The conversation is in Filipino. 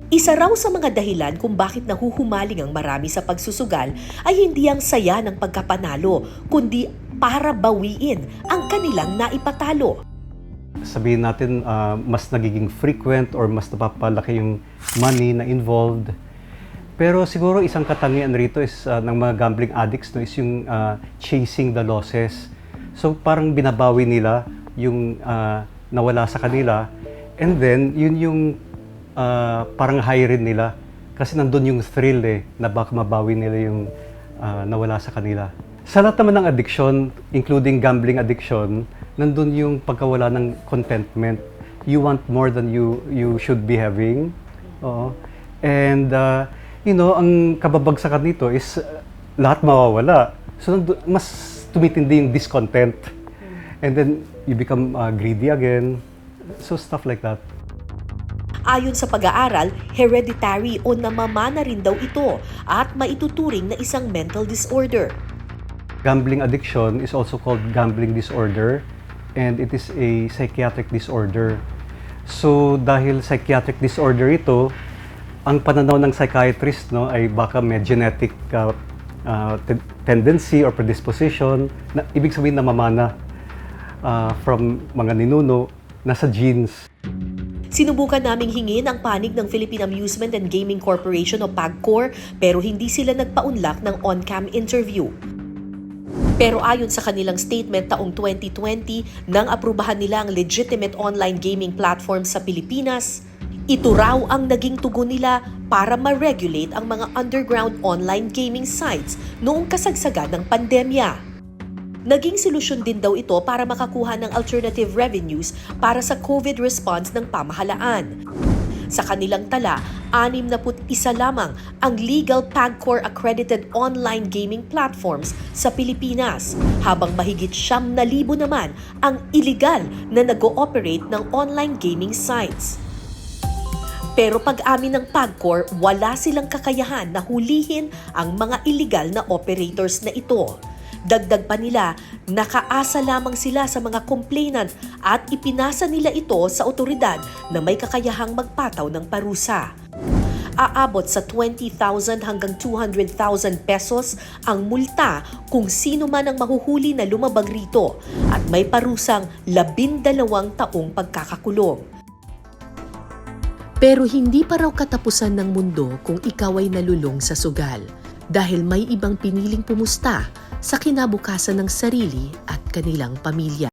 Isa raw sa mga dahilan kung bakit nahuhumaling ang marami sa pagsusugal ay hindi ang saya ng pagkapanalo, kundi para bawiin ang kanilang naipatalo. Sabihin natin mas nagiging frequent or mas napapalaki yung money na involved. Pero siguro isang katangian rito is ng mga gambling addicts no, is yung chasing the losses. So parang binabawi nila yung nawala sa kanila, and then yun yung parang high rin nila kasi nandun yung thrill na baka mabawi nila yung nawala sa kanila. Sa lahat naman ng addiction, including gambling addiction, nandun yung pagkawala ng contentment. You want more than you should be having. Oo. And ang kababagsakan nito is lahat mawawala. So mas tumitindi yung discontent. And then you become greedy again. So stuff like that. Ayon sa pag-aaral, hereditary o namamana rin daw ito at maituturing na isang mental disorder. Gambling addiction is also called gambling disorder, and it is a psychiatric disorder. So dahil psychiatric disorder ito, ang pananaw ng psychiatrist ay baka may genetic tendency or predisposition, na ibig sabihin namamana from mga ninuno, nasa genes. Sinubukan naming hingin ang panig ng Philippine Amusement and Gaming Corporation o PAGCOR pero hindi sila nagpaunlak ng on-cam interview. Pero ayon sa kanilang statement taong 2020 nang aprubahan nila ang legitimate online gaming platform sa Pilipinas, ito raw ang naging tugon nila para ma-regulate ang mga underground online gaming sites noong kasagsagan ng pandemya. Naging solusyon din daw ito para makakuha ng alternative revenues para sa COVID response ng pamahalaan. Sa kanilang tala, 61 lamang ang legal PAGCOR accredited online gaming platforms sa Pilipinas, habang mahigit 9,000 naman ang illegal na nag-ooperate ng online gaming sites. Pero pag-amin ng PAGCOR, wala silang kakayahan na hulihin ang mga illegal na operators na ito. Dagdag pa nila, nakaasa lamang sila sa mga complainant at ipinasa nila ito sa otoridad na may kakayahang magpataw ng parusa. Aabot sa 20,000 hanggang 200,000 pesos ang multa kung sino man ang mahuhuli na lumabag rito at may parusang 12 taong pagkakakulong. Pero hindi pa raw katapusan ng mundo kung ikaw ay nalulong sa sugal dahil may ibang piniling pumusta sa kinabukasan ng sarili at kanilang pamilya.